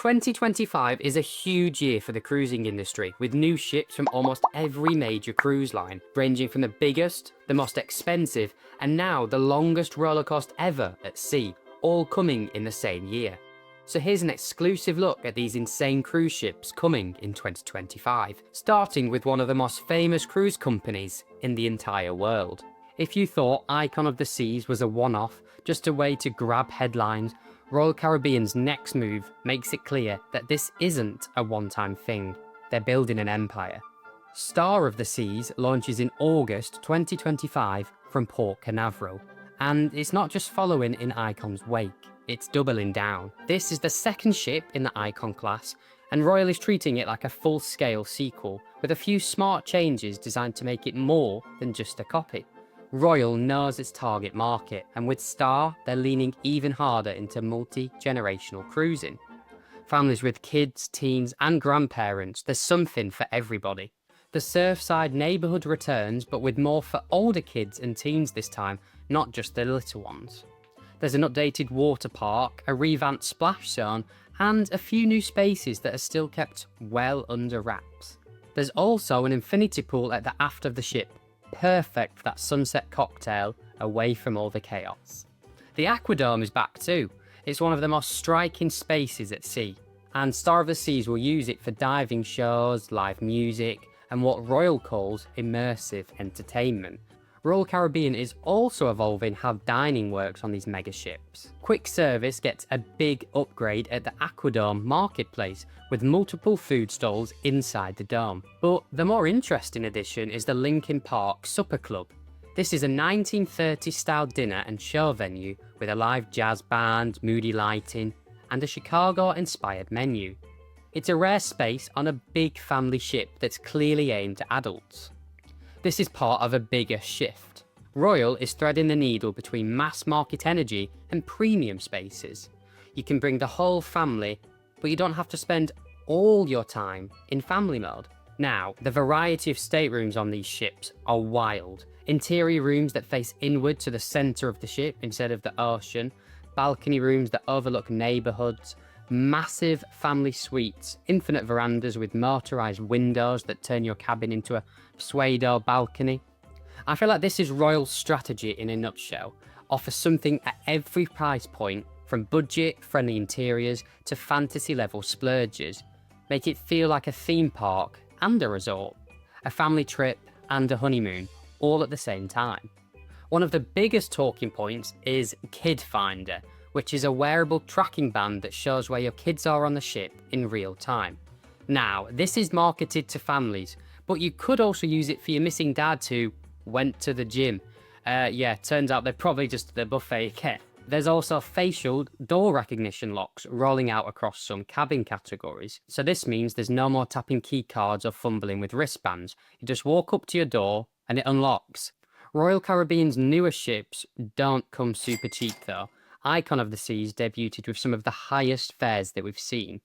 2025 is a huge year for the cruising industry, with new ships from almost every major cruise line, ranging from the biggest, the most expensive, and now the longest roller coaster ever at sea, all coming in the same year. So here's an exclusive look at these insane cruise ships coming in 2025, starting with one of the most famous cruise companies in the entire world. If you thought Icon of the Seas was a one-off, just a way to grab headlines, Royal Caribbean's next move makes it clear that this isn't a one-time thing. They're building an empire. Star of the Seas launches in August 2025 from Port Canaveral. And it's not just following in Icon's wake, it's doubling down. This is the second ship in the Icon class, and Royal is treating it like a full-scale sequel, with a few smart changes designed to make it more than just a copy. Royal knows its target market, and with Star, they're leaning even harder into multi-generational cruising. Families with kids, teens, and grandparents, there's something for everybody. The Surfside neighbourhood returns, but with more for older kids and teens this time, not just the little ones. There's an updated water park, a revamped splash zone, and a few new spaces that are still kept well under wraps. There's also an infinity pool at the aft of the ship, perfect for that sunset cocktail away from all the chaos. The Aquadome is back too. It's one of the most striking spaces at sea, and Star of the Seas will use it for diving shows, live music, and what Royal calls immersive entertainment. Royal Caribbean is also evolving how dining works on these mega ships. Quick service gets a big upgrade at the Aquadome marketplace, with multiple food stalls inside the dome. But the more interesting addition is the Lincoln Park Supper Club. This is a 1930s style dinner and show venue with a live jazz band, moody lighting, and a Chicago-inspired menu. It's a rare space on a big family ship that's clearly aimed at adults. This is part of a bigger shift. Royal is threading the needle between mass market energy and premium spaces. You can bring the whole family, but you don't have to spend all your time in family mode. Now, the variety of staterooms on these ships are wild. Interior rooms that face inward to the centre of the ship instead of the ocean, balcony rooms that overlook neighbourhoods, massive family suites, infinite verandas with motorised windows that turn your cabin into a sway door balcony. I feel like this is Royal's strategy in a nutshell. Offer something at every price point, from budget-friendly interiors to fantasy-level splurges. Make it feel like a theme park and a resort, a family trip and a honeymoon, all at the same time. One of the biggest talking points is Kid Finder, which is a wearable tracking band that shows where your kids are on the ship in real time. Now, this is marketed to families, but you could also use it for your missing dads who went to the gym. Turns out they're probably just at the buffet again. There's also facial door recognition locks rolling out across some cabin categories. So this means there's no more tapping key cards or fumbling with wristbands. You just walk up to your door and it unlocks. Royal Caribbean's newer ships don't come super cheap though. Icon of the Seas debuted with some of the highest fares that we've seen.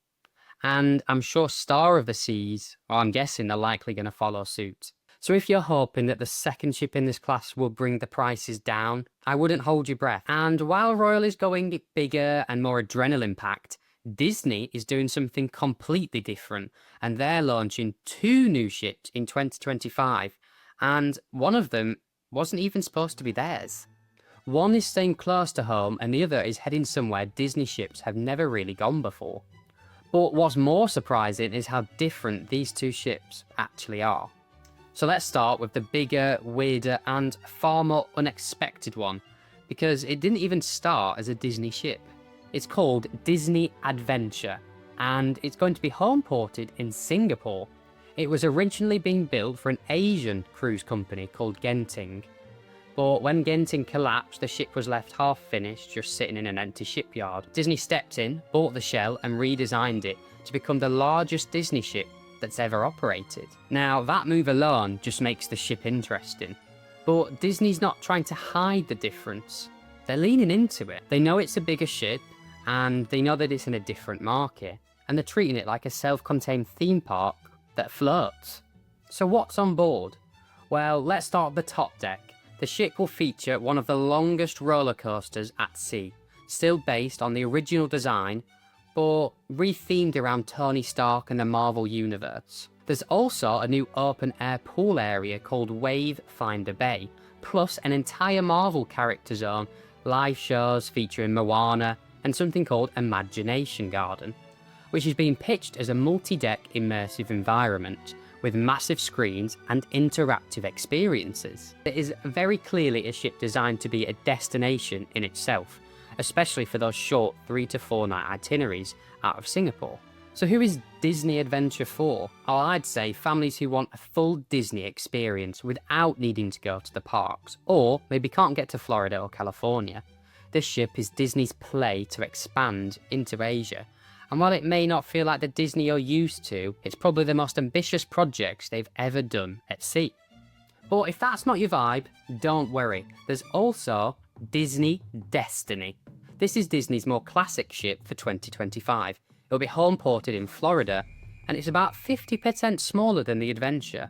And I'm sure Star of the Seas, or I'm guessing they're likely going to follow suit. So if you're hoping that the second ship in this class will bring the prices down, I wouldn't hold your breath. And while Royal is going bigger and more adrenaline-packed, Disney is doing something completely different, and they're launching 2 new ships in 2025, and one of them wasn't even supposed to be theirs. One is staying close to home and the other is heading somewhere Disney ships have never really gone before. But what's more surprising is how different these 2 ships actually are. So let's start with the bigger, weirder and far more unexpected one, because it didn't even start as a Disney ship. It's called Disney Adventure, and it's going to be home ported in Singapore. It was originally being built for an Asian cruise company called Genting. But when Genting collapsed, the ship was left half finished, just sitting in an empty shipyard. Disney stepped in, bought the shell and redesigned it to become the largest Disney ship that's ever operated. Now, that move alone just makes the ship interesting. But Disney's not trying to hide the difference. They're leaning into it. They know it's a bigger ship, and they know that it's in a different market, and they're treating it like a self-contained theme park that floats. So what's on board? Well, let's start at the top deck. The ship will feature one of the longest roller coasters at sea, still based on the original design, but rethemed around Tony Stark and the Marvel Universe. There's also a new open-air pool area called Wave Finder Bay, plus an entire Marvel character zone, live shows featuring Moana, and something called Imagination Garden, which is being pitched as a multi-deck immersive environment with massive screens and interactive experiences. It is very clearly a ship designed to be a destination in itself, especially for those short 3 to 4 night itineraries out of Singapore. So who is Disney Adventure for? Oh, I'd say families who want a full Disney experience without needing to go to the parks, or maybe can't get to Florida or California. This ship is Disney's play to expand into Asia, and while it may not feel like the Disney you're used to, it's probably the most ambitious projects they've ever done at sea. But if that's not your vibe, don't worry, there's also Disney Destiny. This is Disney's more classic ship for 2025. It'll be home ported in Florida, and it's about 50% smaller than the Adventure.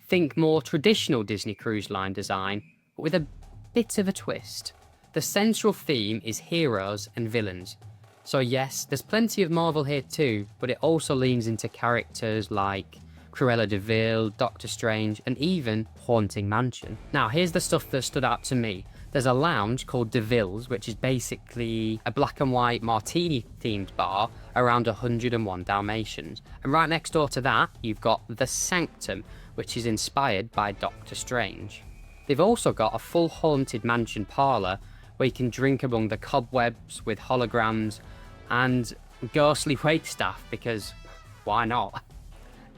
Think more traditional Disney Cruise Line design, but with a bit of a twist. The central theme is heroes and villains. So yes, there's plenty of Marvel here too, but it also leans into characters like Cruella de Vil, Doctor Strange, and even Haunting Mansion. Now here's the stuff that stood out to me. There's a lounge called De Vil's, which is basically a black and white martini-themed bar around 101 Dalmatians. And right next door to that, you've got The Sanctum, which is inspired by Doctor Strange. They've also got a full haunted mansion parlour where you can drink among the cobwebs with holograms and ghostly waitstaff, because why not?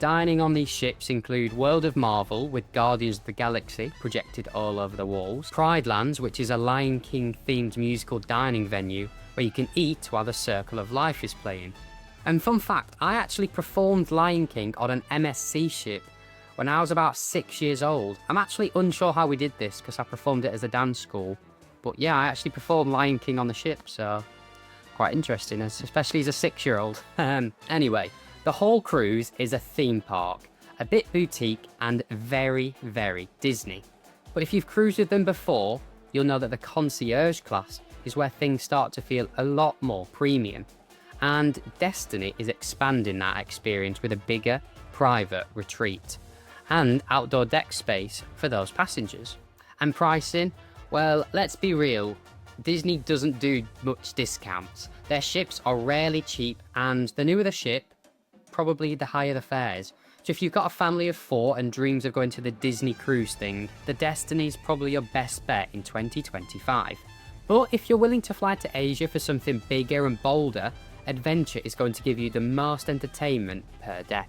Dining on these ships include World of Marvel with Guardians of the Galaxy projected all over the walls, Pride Lands, which is a Lion King themed musical dining venue where you can eat while the Circle of Life is playing. And fun fact, I actually performed Lion King on an MSC ship when I was about 6 years old. I'm actually unsure how we did this because I performed it as a dance school, but yeah, I actually performed Lion King on the ship, so quite interesting, especially as a 6-year-old. Anyway, the whole cruise is a theme park, a bit boutique and very, very Disney. But if you've cruised with them before, you'll know that the concierge class is where things start to feel a lot more premium. And Destiny is expanding that experience with a bigger, private retreat and outdoor deck space for those passengers. And pricing? Well, let's be real, Disney doesn't do much discounts. Their ships are rarely cheap, and the newer the ship, probably the higher the fares. So if you've got a family of 4 and dreams of going to the Disney cruise thing, the Destiny is probably your best bet in 2025. But if you're willing to fly to Asia for something bigger and bolder, Adventure is going to give you the most entertainment per deck.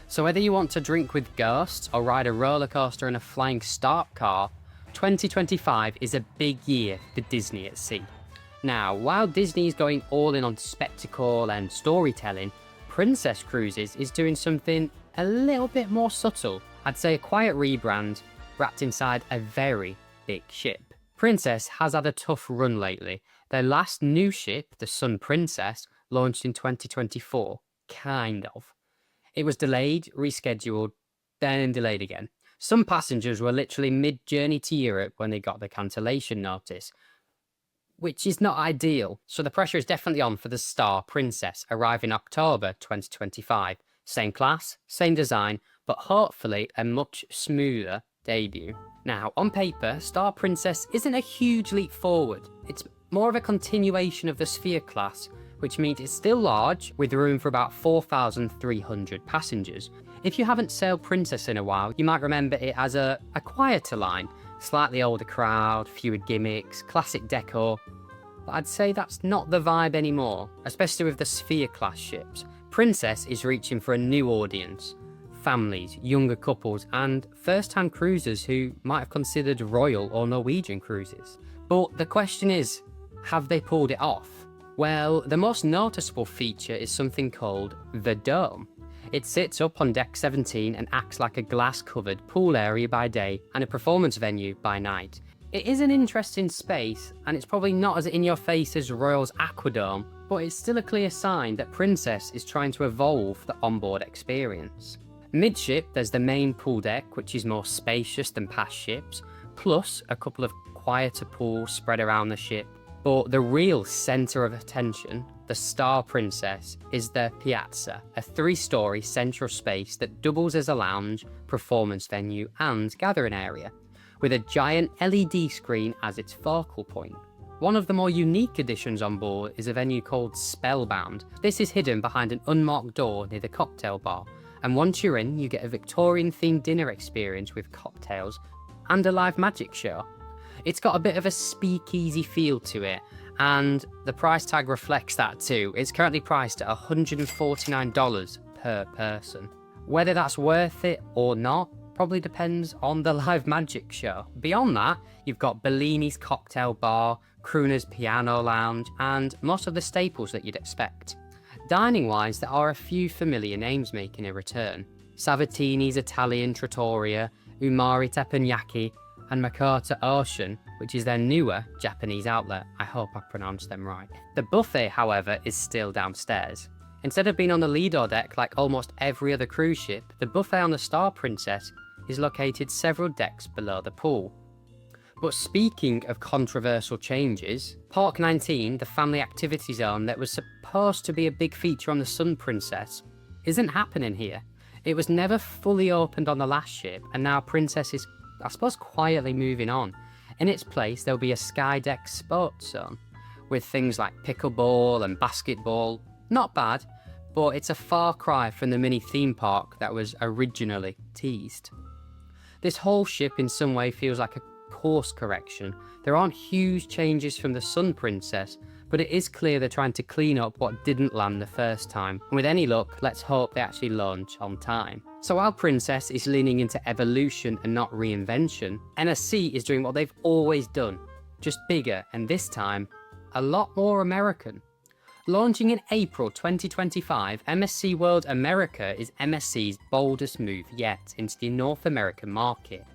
So whether you want to drink with ghosts or ride a roller coaster in a flying start car, 2025 is a big year for Disney at sea. Now, while Disney is going all in on spectacle and storytelling, Princess Cruises is doing something a little bit more subtle. I'd say a quiet rebrand wrapped inside a very big ship. Princess has had a tough run lately. Their last new ship, the Sun Princess, launched in 2024. Kind of. It was delayed, rescheduled, then delayed again. Some passengers were literally mid-journey to Europe when they got the cancellation notice, which is not ideal. So the pressure is definitely on for the Star Princess, arriving October 2025. Same class, same design, but hopefully a much smoother debut. Now, on paper, Star Princess isn't a huge leap forward. It's more of a continuation of the Sphere class, which means it's still large, with room for about 4,300 passengers. If you haven't sailed Princess in a while, you might remember it as a quieter line, slightly older crowd, fewer gimmicks, classic decor. But I'd say that's not the vibe anymore, especially with the Sphere class ships. Princess is reaching for a new audience. Families, younger couples, and first-hand cruisers who might have considered Royal or Norwegian cruises. But the question is, have they pulled it off? Well, the most noticeable feature is something called the Dome. It sits up on deck 17 and acts like a glass-covered pool area by day and a performance venue by night. It is an interesting space, and it's probably not as in-your-face as Royal's Aquadome, but it's still a clear sign that Princess is trying to evolve the onboard experience. Midship, there's the main pool deck, which is more spacious than past ships, plus a couple of quieter pools spread around the ship. But the real centre of attention, the Star Princess is the Piazza, a 3-story central space that doubles as a lounge, performance venue, and gathering area, with a giant LED screen as its focal point. One of the more unique additions on board is a venue called Spellbound. This is hidden behind an unmarked door near the cocktail bar, and once you're in, you get a Victorian-themed dinner experience with cocktails and a live magic show. It's got a bit of a speakeasy feel to it, and the price tag reflects that too. It's currently priced at $149 per person. Whether that's worth it or not probably depends on the live magic show. Beyond that, you've got Bellini's cocktail bar, Crooner's piano lounge, and most of the staples that you'd expect. Dining-wise, there are a few familiar names making a return. Savatini's Italian Trattoria, Umari Teppanyaki, and Makata Ocean, which is their newer Japanese outlet. I hope I pronounced them right. The buffet, however, is still downstairs. Instead of being on the Lido deck like almost every other cruise ship, the buffet on the Star Princess is located several decks below the pool. But speaking of controversial changes, Park 19, the family activity zone that was supposed to be a big feature on the Sun Princess, isn't happening here. It was never fully opened on the last ship, and now Princess is, I suppose, quietly moving on. In its place, there'll be a Skydeck sports zone, with things like pickleball and basketball. Not bad, but it's a far cry from the mini theme park that was originally teased. This whole ship in some way feels like a course correction. There aren't huge changes from the Sun Princess, but it is clear they're trying to clean up what didn't land the first time. And with any luck, let's hope they actually launch on time. So while Princess is leaning into evolution and not reinvention, MSC is doing what they've always done, just bigger, and this time, a lot more American. Launching in April 2025, MSC World America is MSC's boldest move yet into the North American market.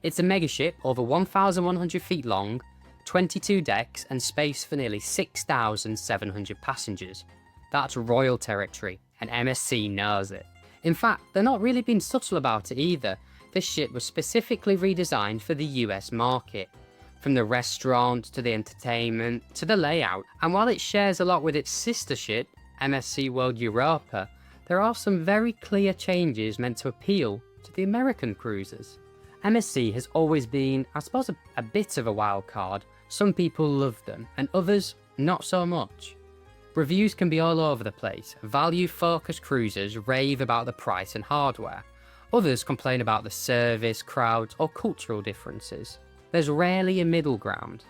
It's a megaship over 1,100 feet long, 22 decks, and space for nearly 6,700 passengers. That's royal territory, and MSC knows it. In fact, they're not really being subtle about it either. This ship was specifically redesigned for the US market. From the restaurant, to the entertainment, to the layout. And while it shares a lot with its sister ship, MSC World Europa, there are some very clear changes meant to appeal to the American cruisers. MSC has always been, I suppose, a bit of a wild card. Some people love them, and others not so much. Reviews can be all over the place. Value-focused cruisers rave about the price and hardware. Others complain about the service, crowds, or cultural differences. There's rarely a middle ground.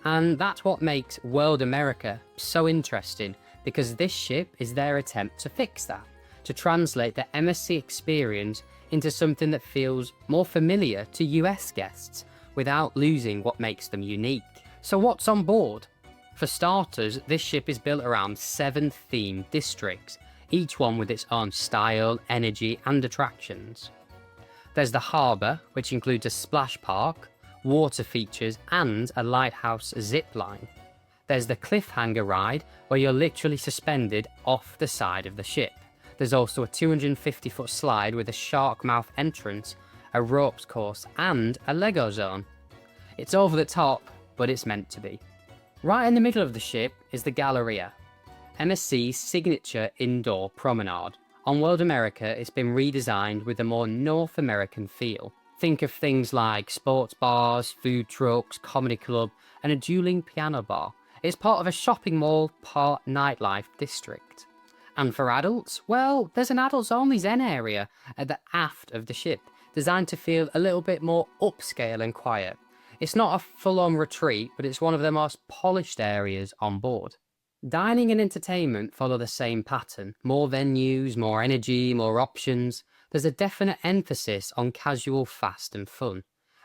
And that's what makes World America so interesting, because this ship is their attempt to fix that, to translate the MSC experience into something that feels more familiar to US guests, without losing what makes them unique. So what's on board? For starters, this ship is built around 7 themed districts, each one with its own style, energy, and attractions. There's the harbour, which includes a splash park, water features, and a lighthouse zip line. There's the cliffhanger ride, where you're literally suspended off the side of the ship. There's also a 250-foot slide with a shark mouth entrance, a ropes course, and a Lego zone. It's over the top, but it's meant to be. Right in the middle of the ship is the Galleria, MSC's signature indoor promenade. On World America, it's been redesigned with a more North American feel. Think of things like sports bars, food trucks, comedy club, and a dueling piano bar. It's part of a shopping mall, part nightlife district. And for adults, well, there's an adults-only zen area at the aft of the ship, designed to feel a little bit more upscale and quiet. It's not a full-on retreat, but it's one of the most polished areas on board. Dining and entertainment follow the same pattern. More venues, more energy, more options. There's a definite emphasis on casual, fast and fun.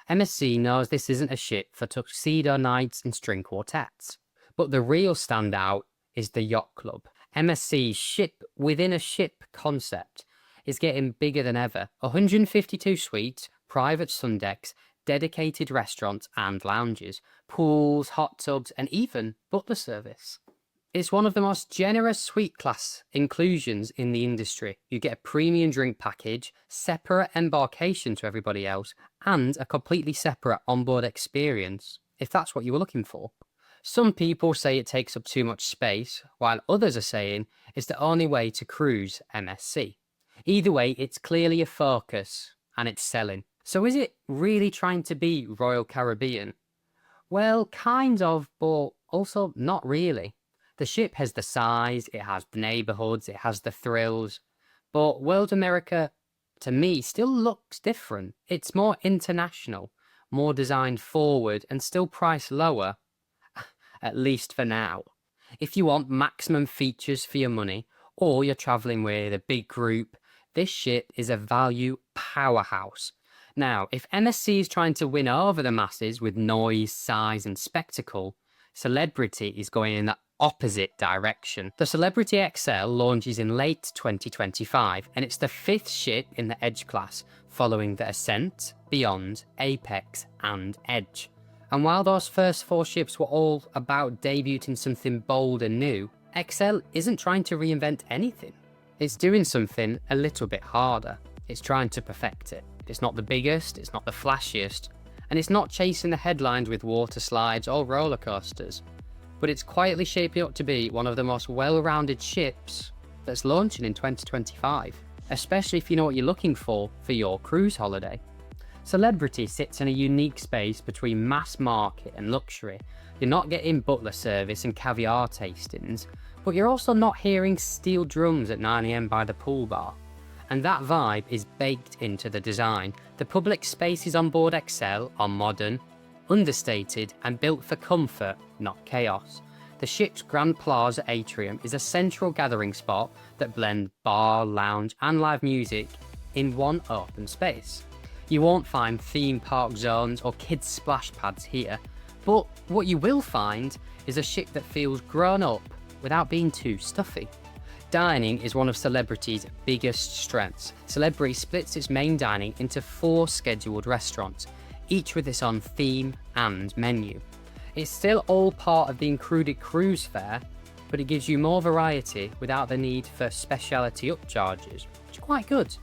MSC knows this isn't a ship for tuxedo nights and string quartets. But the real standout is the Yacht Club. MSC's ship within a ship concept is getting bigger than ever. 152 suites, private sun decks, dedicated restaurants and lounges, pools, hot tubs, and even butler service. It's one of the most generous suite class inclusions in the industry. You get a premium drink package, separate embarkation to everybody else, and a completely separate onboard experience, if that's what you were looking for. Some people say it takes up too much space, while others are saying it's the only way to cruise MSC. Either way, it's clearly a focus and it's selling. So is it really trying to be Royal Caribbean? Well, kind of, but also not really. The ship has the size, it has the neighborhoods, it has the thrills, but World America, to me, still looks different. It's more international, more designed forward, and still priced lower, at least for now. If you want maximum features for your money, or you're traveling with a big group, this ship is a value powerhouse. Now, if MSC is trying to win over the masses with noise, size, and spectacle, Celebrity is going in the opposite direction. The Celebrity XL launches in late 2025, and it's the 5th ship in the Edge class, following the Ascent, Beyond, Apex, and Edge. And while those first 4 ships were all about debuting something bold and new, XL isn't trying to reinvent anything. It's doing something a little bit harder. It's trying to perfect it. It's not the biggest, it's not the flashiest, and it's not chasing the headlines with water slides or roller coasters. But it's quietly shaping up to be one of the most well-rounded ships that's launching in 2025, especially if you know what you're looking for your cruise holiday. Celebrity sits in a unique space between mass market and luxury. You're not getting butler service and caviar tastings, but you're also not hearing steel drums at 9 AM by the pool bar. And that vibe is baked into the design. The public spaces on board XL are modern, understated, and built for comfort, not chaos. The ship's Grand Plaza atrium is a central gathering spot that blends bar, lounge, and live music in one open space. You won't find theme park zones or kids splash pads here, but what you will find is a ship that feels grown up without being too stuffy. Dining is one of Celebrity's biggest strengths. Celebrity splits its main dining into 4 scheduled restaurants, each with its own theme and menu. It's still all part of the included cruise fare, but it gives you more variety without the need for specialty upcharges, which is quite good.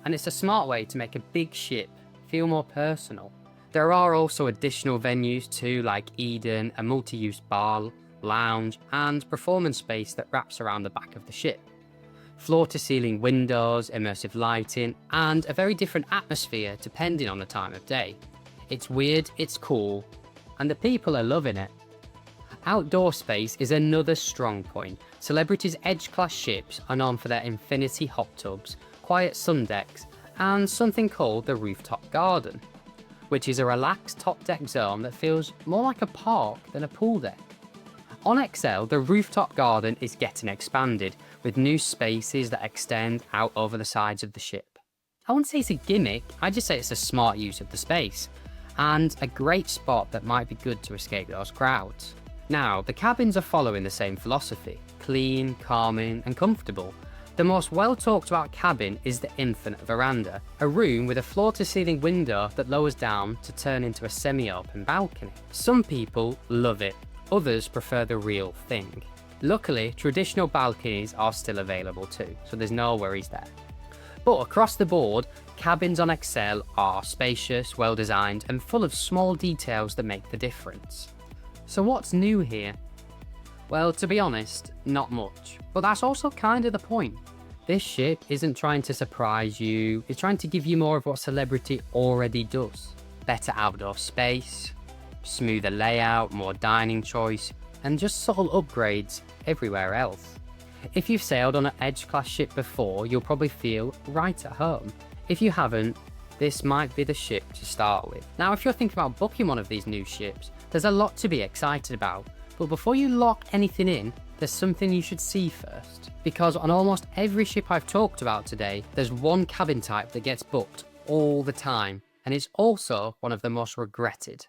And it's a smart way to make a big ship feel more personal. There are also additional venues too, like Eden, a multi-use bar, lounge, and performance space that wraps around the back of the ship. Floor-to-ceiling windows, immersive lighting, and a very different atmosphere depending on the time of day. It's weird, it's cool, and the people are loving it. Outdoor space is another strong point. Celebrity's Edge-class ships are known for their infinity hot tubs, quiet sun decks, and something called the rooftop garden, which is a relaxed top deck zone that feels more like a park than a pool deck. On XL, the rooftop garden is getting expanded, with new spaces that extend out over the sides of the ship. I wouldn't say it's a gimmick, I'd just say it's a smart use of the space, and a great spot that might be good to escape those crowds. Now, the cabins are following the same philosophy: clean, calming, and comfortable. The most well-talked about cabin is the Infinite Veranda, a room with a floor-to-ceiling window that lowers down to turn into a semi-open balcony. Some people love it, others prefer the real thing. Luckily, traditional balconies are still available too, so there's no worries there. But across the board, cabins on XL are spacious, well-designed, and full of small details that make the difference. So what's new here? Well, to be honest, not much. But that's also kind of the point. This ship isn't trying to surprise you, it's trying to give you more of what Celebrity already does. Better outdoor space, smoother layout, more dining choice, and just subtle upgrades everywhere else. If you've sailed on an Edge-class ship before, you'll probably feel right at home. If you haven't, this might be the ship to start with. Now, if you're thinking about booking one of these new ships, there's a lot to be excited about. But before you lock anything in, there's something you should see first. Because on almost every ship I've talked about today, there's one cabin type that gets booked all the time, and is also one of the most regretted.